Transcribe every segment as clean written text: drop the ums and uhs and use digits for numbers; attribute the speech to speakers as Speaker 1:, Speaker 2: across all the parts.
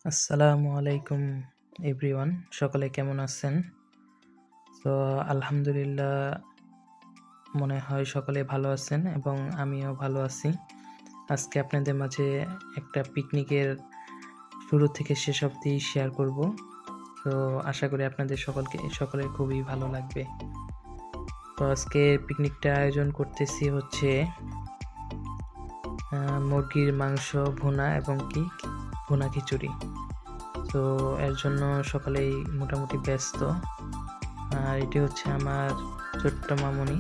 Speaker 1: আসসালামু আলাইকুম এভরিওয়ান, সকলে কেমন আছেন? তো আলহামদুলিল্লাহ, মনে হয় সকলে ভালো আছেন এবং আমিও ভালো আছি। আজকে আপনাদের মাঝে একটা পিকনিকের শুরু থেকে শেষ অবধি শেয়ার করব। তো আশা করি আপনাদের সকলের খুবই ভালো লাগবে। তো আজকে পিকনিকটা আয়োজন করতেছি হচ্ছে মুরগির মাংস ভুনা এবং ভুনা খিচুড়ি। তো এর জন্য সকলেই মোটামুটি ব্যস্ত। আর এটি হচ্ছে আমার ছোট্ট মামুনি।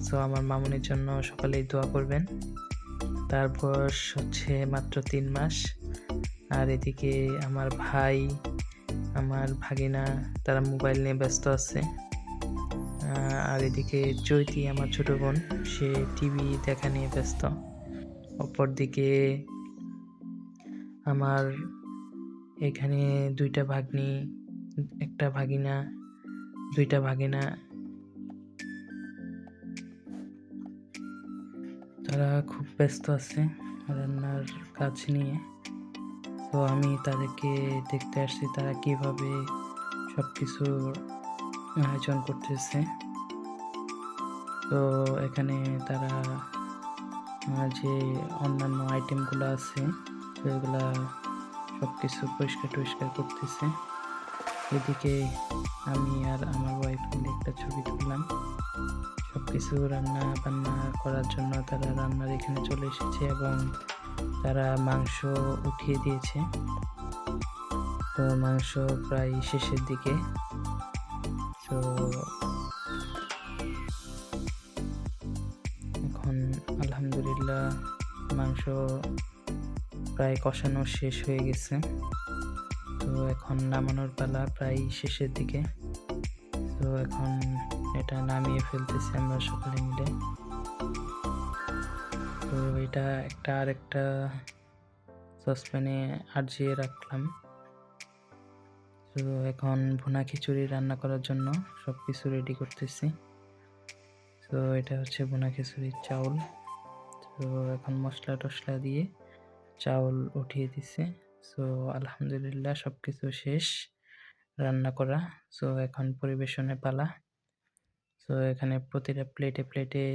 Speaker 1: সো আমার মামুনির জন্য সকলেই দোয়া করবেন। তার বয়স হচ্ছে মাত্র ৩ মাস। আর এদিকে আমার ভাই, আমার ভাগিনা তারা মোবাইল নিয়ে ব্যস্ত আছে। আর এদিকে চৈতি আমার ছোট বোন, সে টিভি দেখা নিয়ে ব্যস্ত। অপরদিকে আমার এখানে ২টা ভাগ্নি, একটা ভাগিনা, ২টা ভাগিনা, তারা খুব ব্যস্ত আছে রান্নার কাজ নিয়ে। তো আমি তাদেরকে দেখতে আসছি তারা কিভাবে সব কিছুর আয়োজন করতেছে। তো এখানে তারা যে অন্যান্য আইটেমগুলো আছে তো এগুলা সব কিছু পরিষ্কার করতেছে। এদিকে আমি আর আমার ওয়াইফ মিলে একটা ছবি তুললাম। সব কিছু রান্না বান্না করার জন্য তারা রান্নার এখানে চলে এসেছে এবং তারা মাংস উঠিয়ে দিয়েছে। তো মাংস প্রায় শেষের দিকে। তো এখন আলহামদুলিল্লাহ মাংস প্রায় কষানো শেষ হয়ে গেছে। তো এখন নামানোর পালা, প্রায় শেষের দিকে। তো এখন এটা নামিয়ে ফেলতেছি আমরা সকলে মিলে। তো এটা আরেকটা সসপ্যানে আরজিয়ে রাখলাম। তো এখন ভুনা খিচুড়ি রান্না করার জন্য সব কিছু রেডি করতেছি। তো এটা হচ্ছে ভুনা খিচুড়ির চাউল। তো এখন মশলা টশলা দিয়ে চাউল উঠিয়ে দিছে। সো আলহামদুলিল্লাহ সব কিছু শেষ রান্না করা। সো এখন পরিবেশনের পালা। সো এখানে প্রতিটা প্লেটে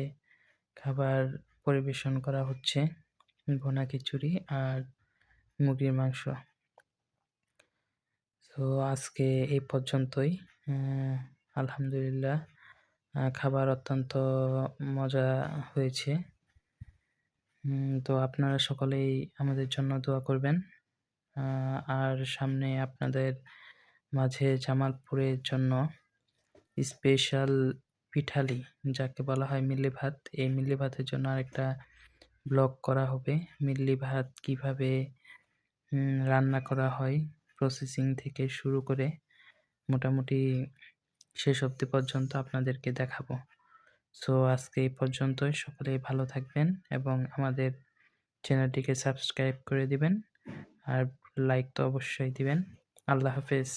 Speaker 1: খাবার পরিবেশন করা হচ্ছে, ভুনা খিচুড়ি আর মুরগির মাংস। তো আজকে এই পর্যন্তই। আলহামদুলিল্লাহ খাবার অত্যন্ত মজা হয়েছে। তো আপনারা সকলেই আমাদের জন্য দোয়া করবেন। আর সামনে আপনাদের মাঝে জামালপুরের জন্য স্পেশাল পিঠালি, যাকে বলা হয় মিল্লি ভাত, এই মিল্লি ভাতের জন্য আরেকটা ব্লগ করা হবে। মিল্লি ভাত কীভাবে রান্না করা হয়, প্রসেসিং থেকে শুরু করে মোটামুটি শেষ অবধি পর্যন্ত আপনাদেরকে দেখাবো। সো আজকে এই পর্যন্তই। সকলেই ভালো থাকবেন এবং আমাদের চ্যানেলটিকে সাবস্ক্রাইব করে দিবেন আর লাইক তো অবশ্যই দিবেন। আল্লাহ হাফেজ।